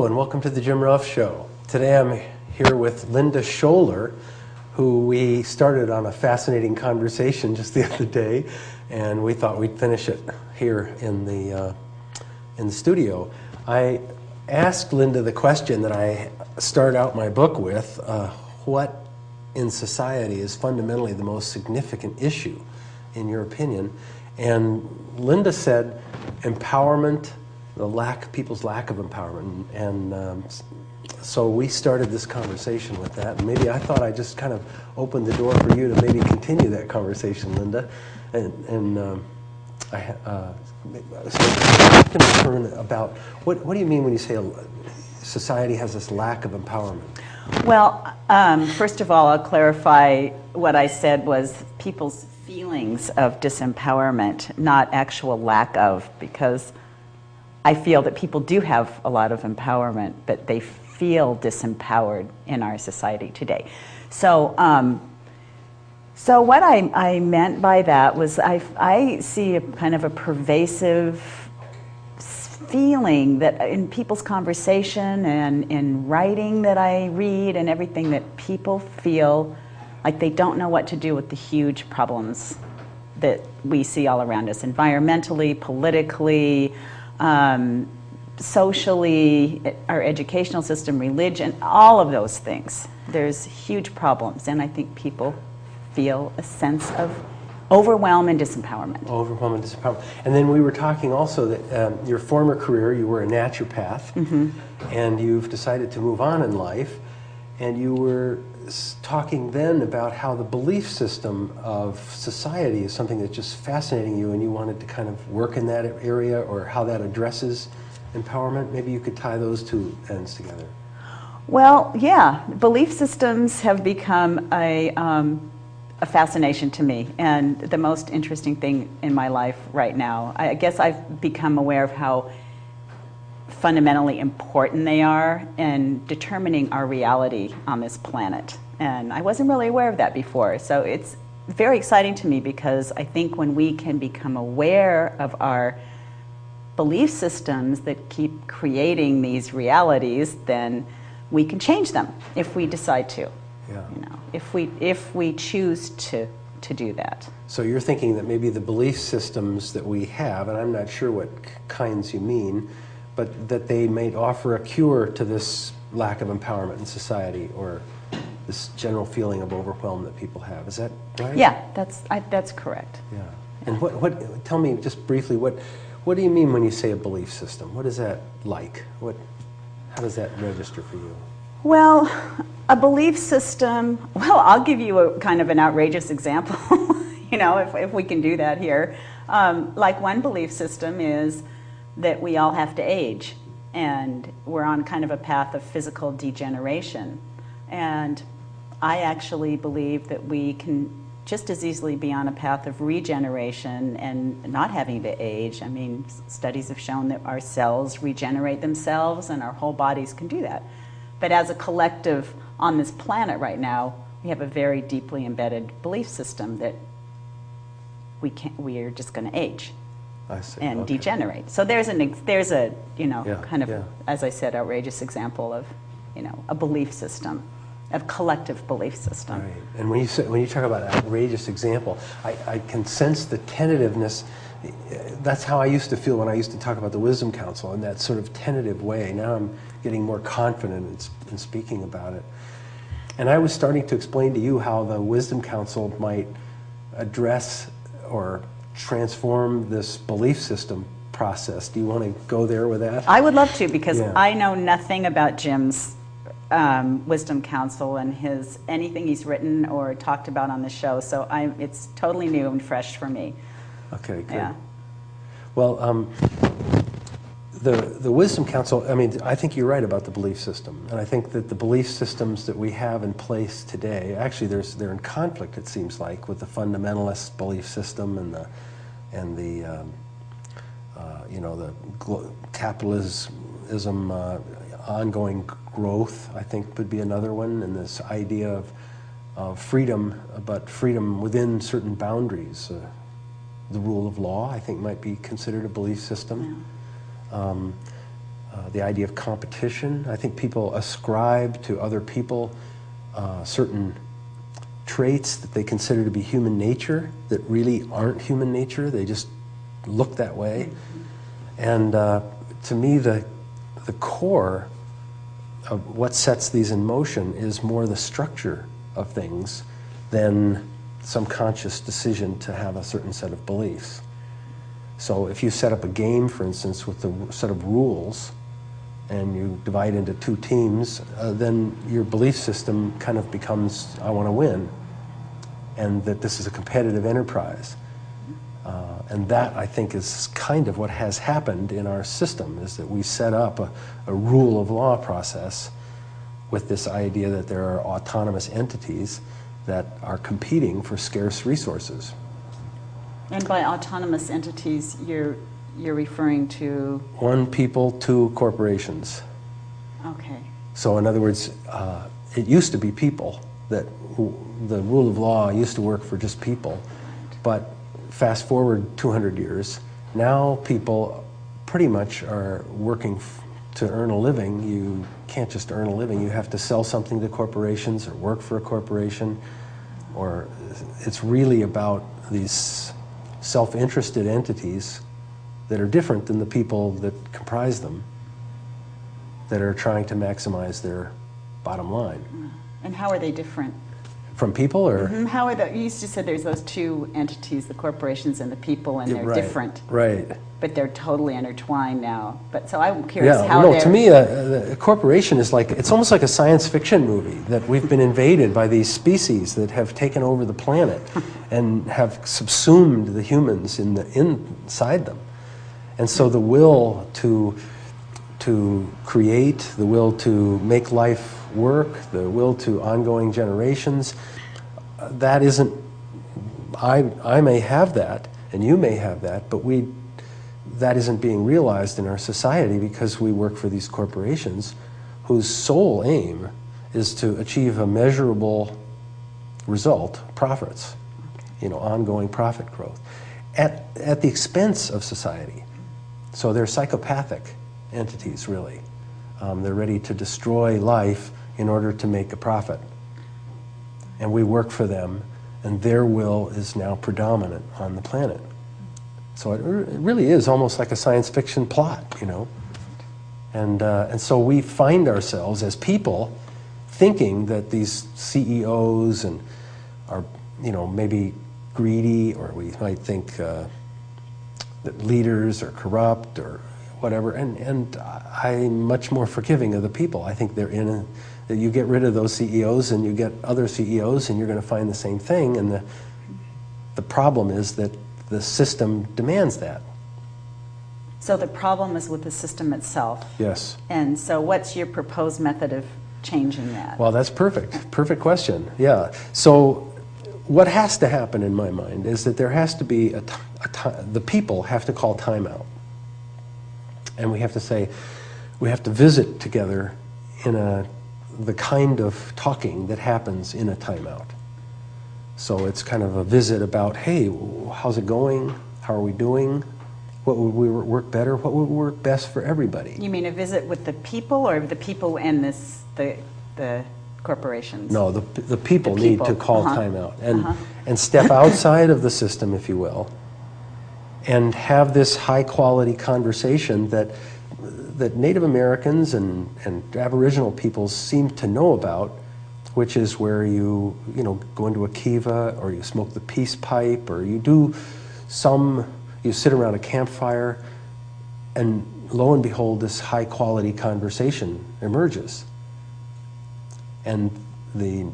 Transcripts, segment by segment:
Hello and welcome to the Jim Ruff Show. Today I'm here with Linda Showler, who we started on a fascinating conversation just the other day, and we thought we'd finish it here in the studio. I asked Linda the question that I start out my book with, what in society is fundamentally the most significant issue, in your opinion? And Linda said empowerment, people's lack of empowerment, and so we started this conversation with that. And maybe I thought I'd just kind of open the door for you to maybe continue that conversation, Linda. So I'm going to turn about what do you mean when you say society has this lack of empowerment? Well, first of all, I'll clarify what I said was people's feelings of disempowerment, not actual lack of, because I feel that people do have a lot of empowerment, but they feel disempowered in our society today. So what I meant by that was I see a kind of a pervasive feeling that in people's conversation and in writing that I read and everything, that people feel like they don't know what to do with the huge problems that we see all around us, environmentally, politically, socially, our educational system, religion, all of those things. There's huge problems, and I think people feel a sense of overwhelm and disempowerment. Overwhelm and disempowerment. And then we were talking also that your former career, you were a naturopath, and you've decided to move on in life, and you were talking then about how the belief system of society is something that's just fascinating you, and you wanted to kind of work in that area, or how that addresses empowerment. Maybe you could tie those two ends together. Well, yeah, belief systems have become a fascination to me, and the most interesting thing in my life right now. I guess I've become aware of how fundamentally important they are in determining our reality on this planet. And I wasn't really aware of that before. So it's very exciting to me, because I think when we can become aware of our belief systems that keep creating these realities, then we can change them if we decide to. Yeah. You know, if we choose to do that. So you're thinking that maybe the belief systems that we have, and I'm not sure what kinds you mean, but that they may offer a cure to this lack of empowerment in society, or this general feeling of overwhelm that people have. Is that right? Yeah, that's correct. Yeah. And tell me just briefly, what do you mean when you say a belief system? What is that like? How does that register for you? Well, a belief system, well, I'll give you a kind of an outrageous example, you know, if we can do that here. Like one belief system is that we all have to age, and we're on kind of a path of physical degeneration. And I actually believe that we can just as easily be on a path of regeneration and not having to age. I mean, studies have shown that our cells regenerate themselves, and our whole bodies can do that. But as a collective on this planet right now, we have a very deeply embedded belief system that we are just going to age. I see. And Okay. degenerate. So there's a you know, Yeah, kind of, yeah. as I said, outrageous example of, you know, a belief system, a collective belief system. Right. And when you talk about outrageous example, I can sense the tentativeness. That's how I used to feel when I used to talk about the Wisdom Council, in that sort of tentative way. Now I'm getting more confident in speaking about it. And I was starting to explain to you how the Wisdom Council might address or transform this belief system process. Do you want to go there with that? I would love to, because Yeah. I know nothing about Jim's Wisdom Council and anything he's written or talked about on the show. So it's totally new and fresh for me. Okay, good. Yeah. Well, the Wisdom Council, I mean, I think you're right about the belief system. And I think that the belief systems that we have in place today, actually they're in conflict, it seems like, with the fundamentalist belief system and the capitalism, ongoing growth, I think, would be another one, and this idea of freedom, but freedom within certain boundaries. The rule of law, I think, might be considered a belief system. the idea of competition. I think people ascribe to other people certain traits that they consider to be human nature that really aren't human nature. They just look that way. And to me, the core of what sets these in motion is more the structure of things than some conscious decision to have a certain set of beliefs. So if you set up a game, for instance, with a set of rules, and you divide into two teams, then your belief system kind of becomes, I want to win, and that this is a competitive enterprise. And that, I think, is kind of what has happened in our system, is that we set up a rule of law process with this idea that there are autonomous entities that are competing for scarce resources. And by autonomous entities, you're referring to? One people, two corporations. Okay. So in other words, it used to be people, that the rule of law used to work for just people, but fast forward 200 years, now people pretty much are working to earn a living. You can't just earn a living, you have to sell something to corporations or work for a corporation, or it's really about these self-interested entities that are different than the people that comprise them, that are trying to maximize their bottom line. And how are they different? From people, or? Mm-hmm. How are you used to say there's those two entities, the corporations and the people, and they're different. Right. But they're totally intertwined now. But so I'm curious how no, they're... to me, a corporation is like, it's almost like a science fiction movie, that we've been invaded by these species that have taken over the planet and have subsumed the humans inside them. And so the will to create, the will to make life work, the will to ongoing generations, that isn't, I may have that, and you may have that, but that isn't being realized in our society because we work for these corporations whose sole aim is to achieve a measurable result, profits, ongoing profit growth, at the expense of society. So they're psychopathic entities, really. They're ready to destroy life in order to make a profit. And we work for them, and their will is now predominant on the planet. So it really is almost like a science fiction plot, And so we find ourselves as people thinking that these CEOs and are, maybe greedy, or we might think that leaders are corrupt or whatever, and I'm much more forgiving of the people. I think that you get rid of those CEOs and you get other CEOs and you're going to find the same thing, and the problem is that the system demands that. So the problem is with the system itself. Yes. And so what's your proposed method of changing that? Well, that's perfect. Perfect question. Yeah. So what has to happen in my mind is that there has to be the people have to call timeout. And we have to say, we have to visit together in the kind of talking that happens in a timeout. So it's kind of a visit about, hey, how's it going? How are we doing? What would work better? What would work best for everybody? You mean a visit with the people, or the people and the corporations? No, the people need to call timeout and step outside of the system, if you will, and have this high-quality conversation that Native Americans and Aboriginal peoples seem to know about, which is where you go into a kiva, or you smoke the peace pipe, or you sit around a campfire, and lo and behold, this high-quality conversation emerges. And the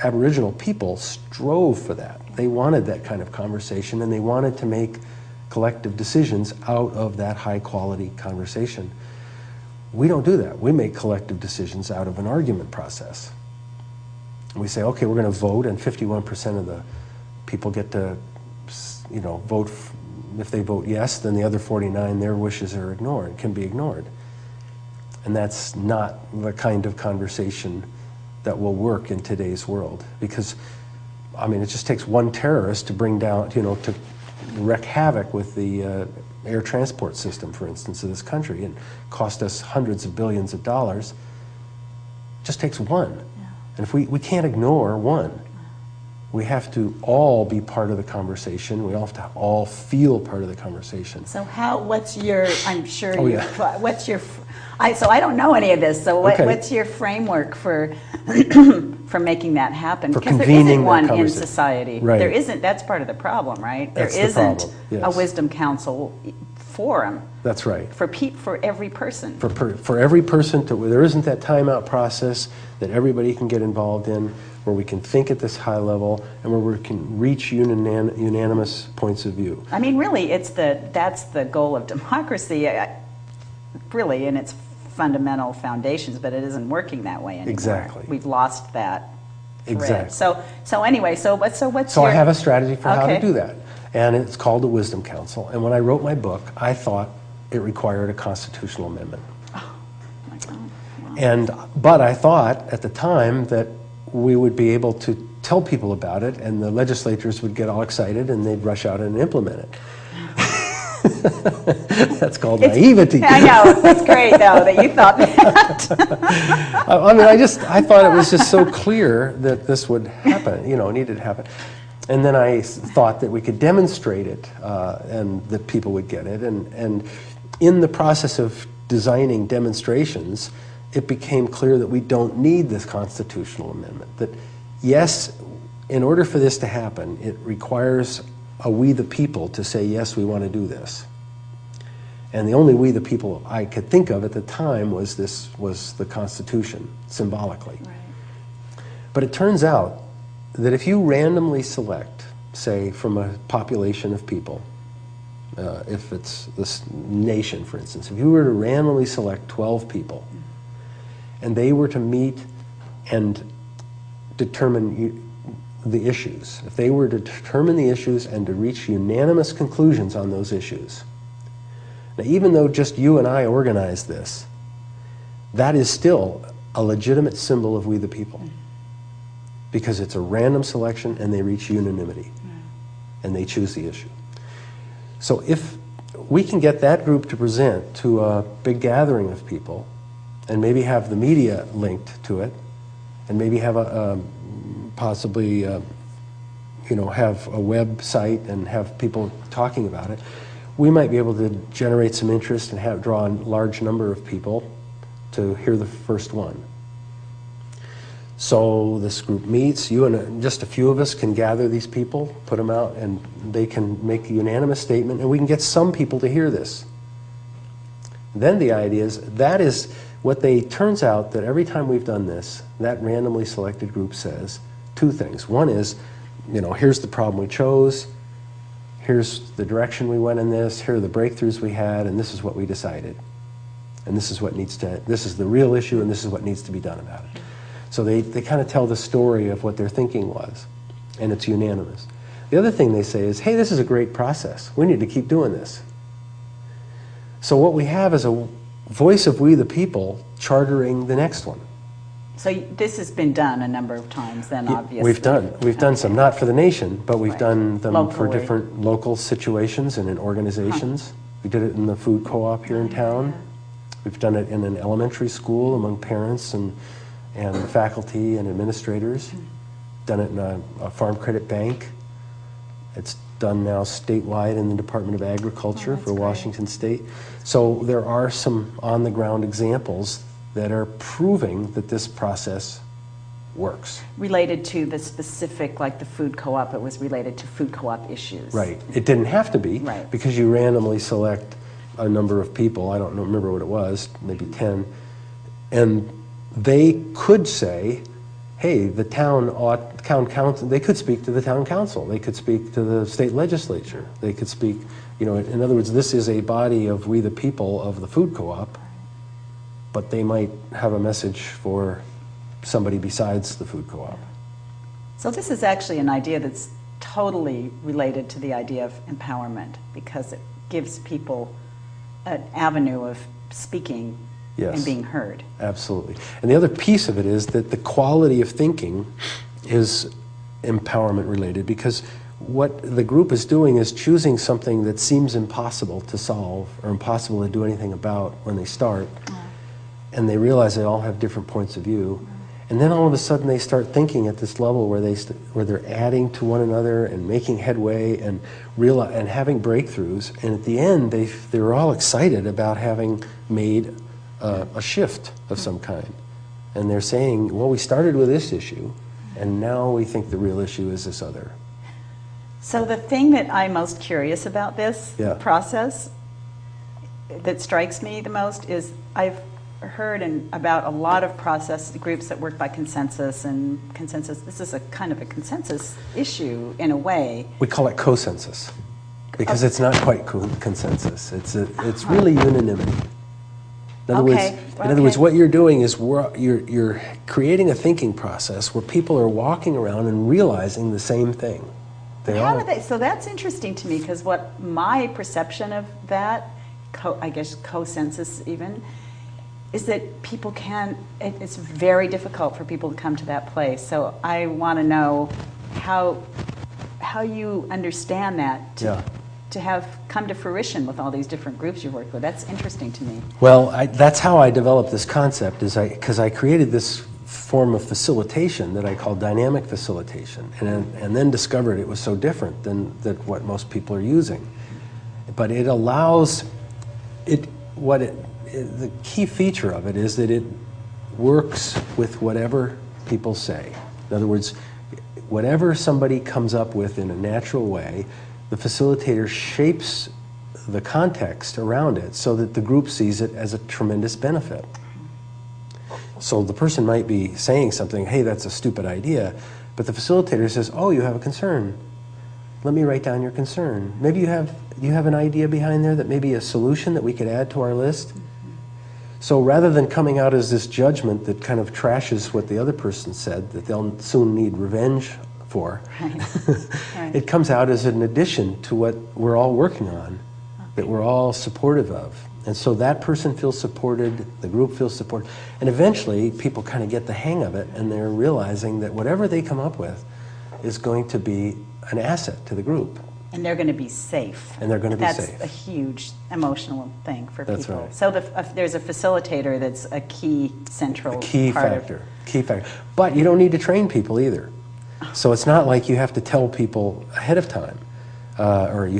Aboriginal people strove for that. They wanted that kind of conversation, and they wanted to make collective decisions out of that high-quality conversation. We don't do that. We make collective decisions out of an argument process. We say, okay, we're going to vote, and 51% of the people get to, vote. If they vote yes, then the other 49, their wishes are ignored, can be ignored. And that's not the kind of conversation that will work in today's world, because, it just takes one terrorist to bring down, to wreak havoc with the air transport system, for instance, of this country, and cost us hundreds of billions of dollars. It just takes one. Yeah. And if we can't ignore one. We have to all be part of the conversation. We all have to all feel part of the conversation. So what's your, I'm sure, what's your, so I don't know any of this, so what's your framework for for making that happen? Because there isn't one in society. Right. There isn't, that's part of the problem, right? There isn't a wisdom council forum. That's right. For every person. For every person, there isn't that timeout process that everybody can get involved in, where we can think at this high level and where we can reach unanimous points of view. I mean, really, that's the goal of democracy, really, in its fundamental foundations, but it isn't working that way anymore. Exactly. We've lost that thread. Exactly. So anyway, what's So I have a strategy for how to do that, and it's called the Wisdom Council. And when I wrote my book, I thought it required a constitutional amendment. Oh my God. Wow. But I thought at the time that we would be able to tell people about it, and the legislators would get all excited and they'd rush out and implement it. That's called naivety. I know, it's great though that you thought that. I mean, I thought it was just so clear that this would happen, needed to happen. And then I thought that we could demonstrate it and that people would get it. And in the process of designing demonstrations, it became clear that we don't need this constitutional amendment. That yes, in order for this to happen, it requires a we the people to say, yes, we want to do this. And the only we the people I could think of at the time was the Constitution, symbolically. Right. But it turns out that if you randomly select, say, from a population of people, if it's this nation, for instance, if you were to randomly select 12 people, and they were to meet and determine the issues, if they were to determine the issues and to reach unanimous conclusions on those issues. Now, even though just you and I organized this, that is still a legitimate symbol of we the people, because it's a random selection and they reach unanimity and they choose the issue. So if we can get that group to present to a big gathering of people, and maybe have the media linked to it, and maybe have possibly have a website and have people talking about it, we might be able to generate some interest and draw a large number of people to hear the first one. So this group meets, you and just a few of us can gather these people, put them out, and they can make a unanimous statement, and we can get some people to hear this. Then the idea is, that is what turns out that every time we've done this, that randomly selected group says two things. One is, here's the problem we chose, here's the direction we went in this, here are the breakthroughs we had, and this is what we decided. And this is this is the real issue, and this is what needs to be done about it. So they kind of tell the story of what their thinking was, and it's unanimous. The other thing they say is, hey, this is a great process. We need to keep doing this. So what we have is a voice of we the people chartering the next one. So this has been done a number of times then, obviously. We've done some, not for the nation, but we've done them locally, for different local situations and in organizations. We did it in the food co-op here in town. We've done it in an elementary school among parents and faculty and administrators. Done it in a farm credit bank. It's done now statewide in the Department of Agriculture for Washington State. So there are some on-the-ground examples that are proving that this process works. Related to the specific, like the food co-op, it was related to food co-op issues. Right. It didn't have to be, because you randomly select a number of people, I don't remember what it was, maybe 10, and they could say, hey, the town council, they could speak to the town council, they could speak to the state legislature, they could speak, in other words, this is a body of we the people of the food co-op, but they might have a message for somebody besides the food co-op. So this is actually an idea that's totally related to the idea of empowerment, because it gives people an avenue of speaking and being heard. Absolutely. And the other piece of it is that the quality of thinking is empowerment related, because what the group is doing is choosing something that seems impossible to solve or impossible to do anything about when they start, and they realize they all have different points of view, and then all of a sudden they start thinking at this level where they're adding to one another and making headway and having breakthroughs, and at the end they're all excited about having made a shift of some kind, and they're saying, well, we started with this issue, and now we think the real issue is this other. So the thing that I'm most curious about this process that strikes me the most is I've heard about a lot of process groups that work by consensus, and consensus, this is a kind of a consensus issue in a way. We call it consensus because it's not quite consensus. It's really unanimity. In other words, what you're doing is you're creating a thinking process where people are walking around and realizing the same thing. So that's interesting to me, because what my perception of that, I guess consensus even, is that people it's very difficult for people to come to that place. So I want to know how you understand that to have come to fruition with all these different groups you've worked with. That's interesting to me. Well, that's how I developed this concept, because I created this form of facilitation that I call dynamic facilitation, and then discovered it was so different than what most people are using. But it allows the key feature of it is that it works with whatever people say. In other words, whatever somebody comes up with in a natural way, the facilitator shapes the context around it so that the group sees it as a tremendous benefit. So the person might be saying something, hey, that's a stupid idea, but the facilitator says, oh, you have a concern. Let me write down your concern. Maybe you have an idea behind there that may be a solution that we could add to our list. So rather than coming out as this judgment that kind of trashes what the other person said, that they'll soon need revenge for, it comes out as an addition to what we're all working on, that we're all supportive of. And so that person feels supported, the group feels supported, and eventually people kind of get the hang of it, and they're realizing that whatever they come up with is going to be an asset to the group. And they're going to be safe. And they're going to be safe. That's a huge emotional thing for That's people. right. So there's a facilitator that's a key central Key part factor. But you don't need to train people either. So it's not like you have to tell people ahead of time. Or you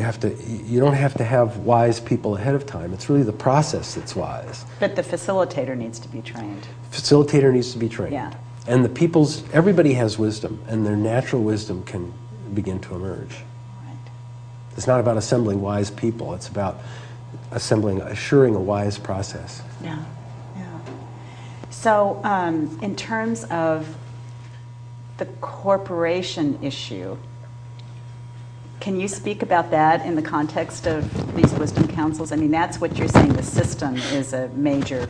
don't have to have wise people ahead of time. It's really the process that's wise. But the facilitator needs to be trained. Facilitator needs to be trained. Yeah. And everybody has wisdom, and their natural wisdom can begin to emerge. Right. It's not about assembling wise people. It's about assuring a wise process. Yeah. So in terms of the corporation issue, can you speak about that in the context of these wisdom councils? I mean, that's what you're saying, the system is the major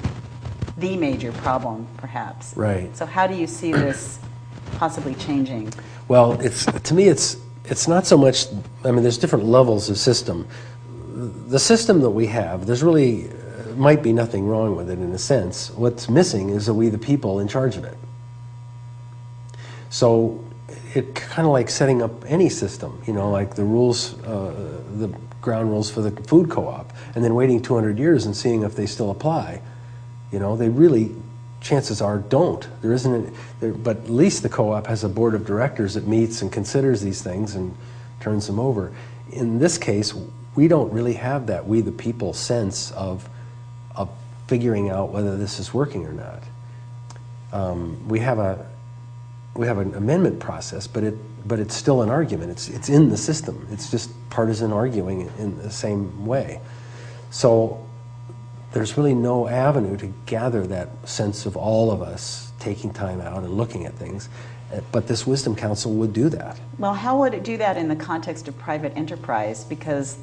problem, perhaps. Right. So how do you see this possibly changing? Well, to me, it's not so much, I mean, there's different levels of system. The system that we have, there's really, might be nothing wrong with it in a sense. What's missing is we the people in charge of it. So it kind of like setting up any system, like the rules, the ground rules for the food co-op, and then waiting 200 years and seeing if they still apply. They really, chances are, don't. There isn't, but at least the co-op has a board of directors that meets and considers these things and turns them over. In this case, we don't really have that we the people sense of figuring out whether this is working or not. We have an amendment process, but it's still an argument. It's in the system. It's just partisan arguing in the same way. So there's really no avenue to gather that sense of all of us taking time out and looking at things. But this Wisdom Council would do that. Well, how would it do that in the context of private enterprise? Because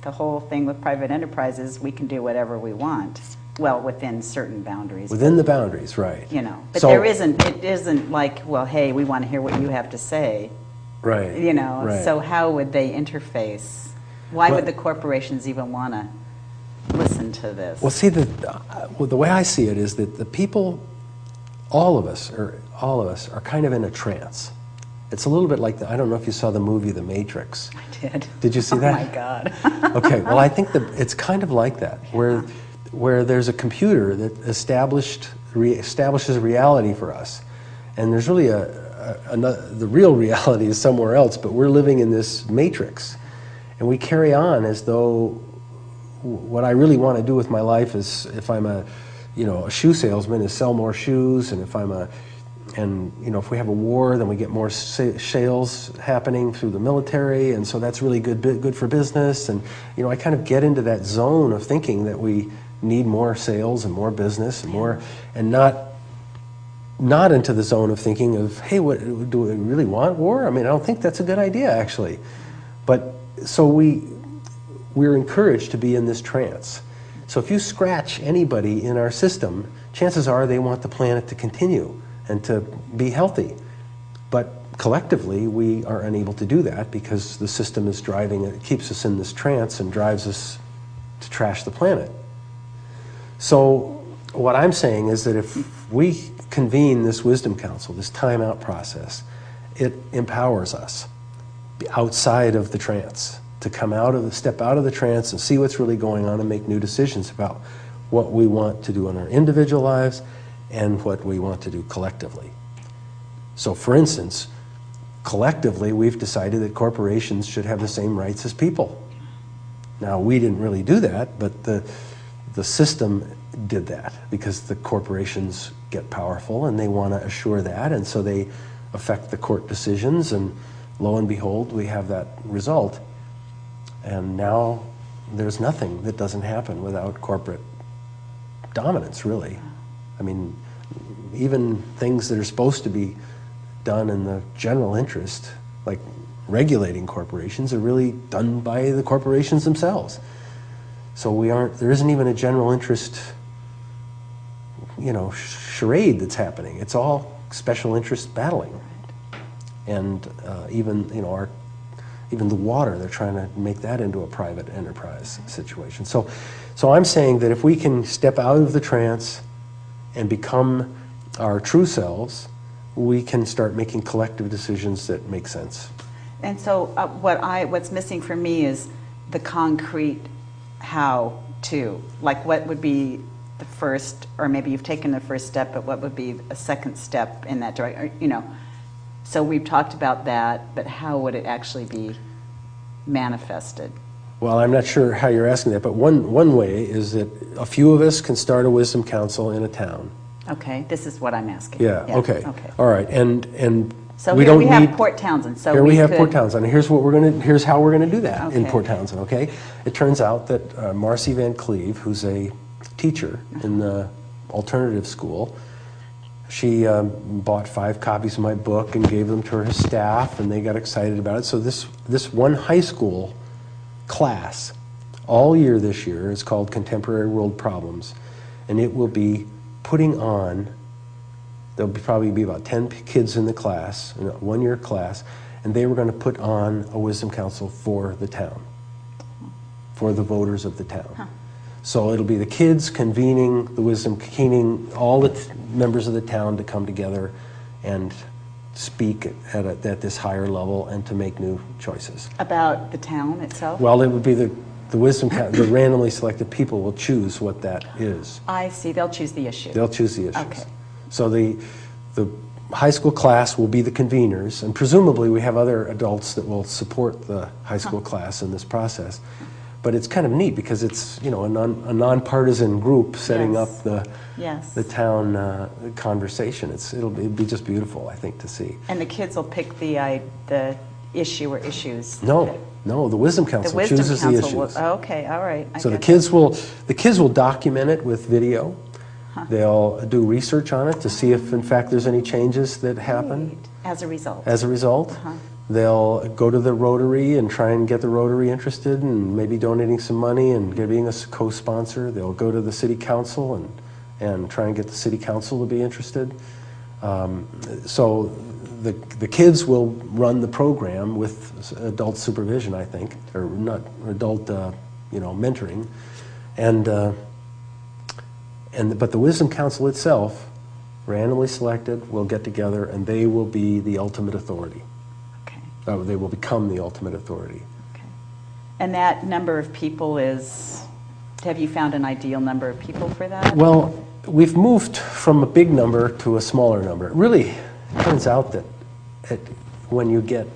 the whole thing with private enterprise is we can do whatever we want. Well, within certain boundaries. Within the boundaries, right. But so, it isn't like, well, hey, we want to hear what you have to say. Right. Right. So how would they interface? Why would the corporations even want to listen to this? Well, see, the way I see it is that the people, all of us are kind of in a trance. It's a little bit like I don't know if you saw the movie The Matrix. I did. Did you see that? Oh my God. Okay, well I think that it's kind of like that, where there's a computer that establishes reality for us, and there's really the real reality is somewhere else, but we're living in this matrix, and we carry on as though what I really want to do with my life is, if I'm a shoe salesman, is sell more shoes, and if if we have a war, then we get more sales happening through the military, and so that's really good for business. And I kind of get into that zone of thinking that we need more sales and more business and more, and not into the zone of thinking of, hey, what do we really want war? I mean, I don't think that's a good idea, actually. But so we're encouraged to be in this trance. So if you scratch anybody in our system, chances are they want the planet to continue and to be healthy. But collectively, we are unable to do that because the system is driving it, keeps us in this trance and drives us to trash the planet. So what I'm saying is that if we convene this wisdom council, this timeout process, it empowers us outside of the trance to step out of the trance and see what's really going on and make new decisions about what we want to do in our individual lives and what we want to do collectively. So for instance, collectively we've decided that corporations should have the same rights as people. Now we didn't really do that, but the system did that because the corporations get powerful and they want to assure that, and so they affect the court decisions, and lo and behold, we have that result. And now there's nothing that doesn't happen without corporate dominance, really. I mean, even things that are supposed to be done in the general interest, like regulating corporations, are really done by the corporations themselves. So there isn't even a general interest, charade that's happening. It's all special interest battling. And even the water, they're trying to make that into a private enterprise situation. So I'm saying that if we can step out of the trance and become our true selves, we can start making collective decisions that make sense. And so what's missing for me is the concrete how to. Like, what would be the first, or maybe you've taken the first step, but what would be a second step in that direction? So we've talked about that, but how would it actually be manifested? Well, I'm not sure how you're asking that, but one way is that a few of us can start a wisdom council in a town. Okay, this is what I'm asking. Yeah. Okay. All right. And so we here don't we have need, Port Townsend. So here we have Port Townsend. And here's how we're gonna do that in Okay. Port Townsend. Okay. It turns out that Marcy Van Cleve, who's a teacher in the alternative school, she bought 5 copies of my book and gave them to her staff, and they got excited about it. So this one high school class all year this year is called Contemporary World Problems, and it will be putting on, there'll probably be about 10 kids in the class, in a one-year class, and they were going to put on a wisdom council for the town, for the voters of the town. Huh. So it'll be the kids convening all the members of the town to come together and speak at this higher level and to make new choices. About the town itself? Well, it would be the wisdom council, the randomly selected people will choose what that is. I see. They'll choose the issue. They'll choose the issues. Okay. So the high school class will be the conveners, and presumably we have other adults that will support the high school class in this process. But it's kind of neat because it's a nonpartisan group setting up the town conversation. It'll be just beautiful, I think, to see. And the kids will pick the issue or issues. No, the wisdom council chooses the issues. Okay, all right. So the kids will document it with video. Huh. They'll do research on it to see if, in fact, there's any changes that happen. As a result. As a result. They'll go to the Rotary and try and get the Rotary interested and maybe donating some money and being a co-sponsor. They'll go to the city council and try and get the city council to be interested. So the kids will run the program with adult supervision, I think, or not adult, mentoring, but the Wisdom Council itself, randomly selected, will get together and they will be the ultimate authority. They will become the ultimate authority. Okay. And that number of people have you found an ideal number of people for that? Well, we've moved from a big number to a smaller number. It really turns out that when you get,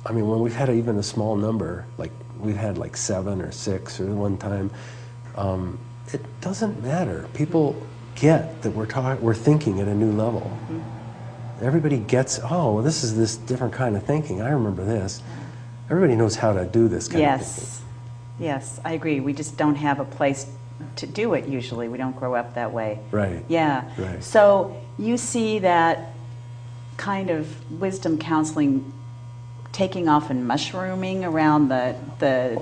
when we've had even a small number, like we've had like 7 or 6 or one time, it doesn't matter. People get that we're thinking at a new level. Mm-hmm. Everybody gets, oh, well, this is this different kind of thinking. I remember this. Everybody knows how to do this kind of thinking. Yes, I agree. We just don't have a place to do it usually. We don't grow up that way. Right. Yeah. Right. So you see that kind of wisdom counseling taking off and mushrooming around the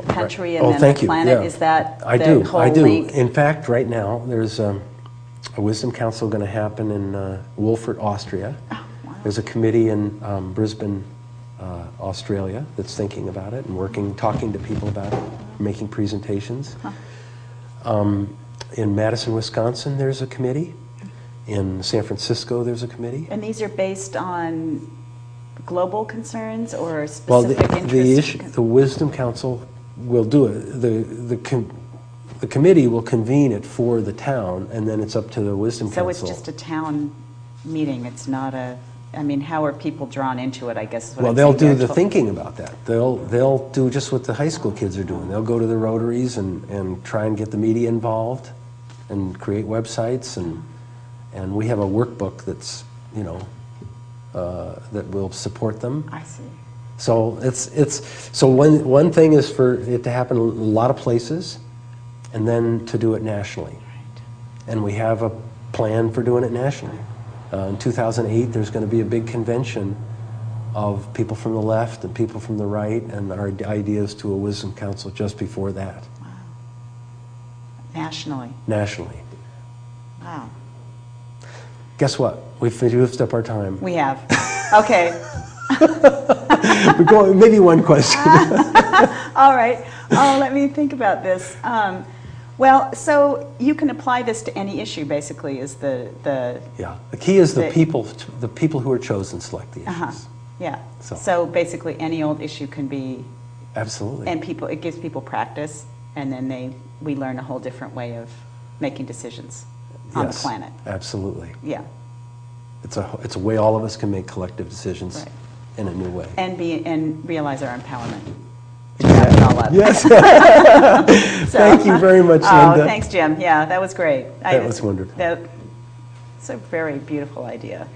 country and then the planet? Yeah. Is that I the do. whole I do. link? In fact, right now, there's a wisdom council going to happen in Wolfurt, Austria. Oh, wow. There's a committee in Brisbane, Australia, that's thinking about it and talking to people about it, making presentations. Huh. In Madison, Wisconsin, there's a committee. In San Francisco, there's a committee. And these are based on global concerns or specific interests? The Wisdom Council will do it. The committee will convene it for the town, and then it's up to the Wisdom Council. So it's just a town meeting. It's not how are people drawn into it, I guess is what I'm they'll saying. do the thinking about that. They'll do just what the high school kids are doing. They'll go to the Rotaries and try and get the media involved and create websites, and we have a workbook that's, that will support them. I see. So so one thing is for it to happen in a lot of places, and then to do it nationally. Right. And we have a plan for doing it nationally. In 2008, there's going to be a big convention of people from the left and people from the right, and our ideas to a wisdom council just before that. Wow. Nationally. Nationally. Wow. Guess what? We've used up our time. We have. Okay. We're going, maybe one question. All right. Oh, let me think about this. Well, so you can apply this to any issue, basically, is the yeah. The key is the people who are chosen select the issues. Uh-huh. Yeah. So basically, any old issue can be. Absolutely. And it gives people practice, and then we learn a whole different way of making decisions on the planet. Absolutely. Yeah. It's a way all of us can make collective decisions in a new way. And realize our empowerment. Wrap it all up. Yes. Thank you very much, Linda. Oh, thanks, Jim. Yeah, that was great. That was wonderful. It's a very beautiful idea.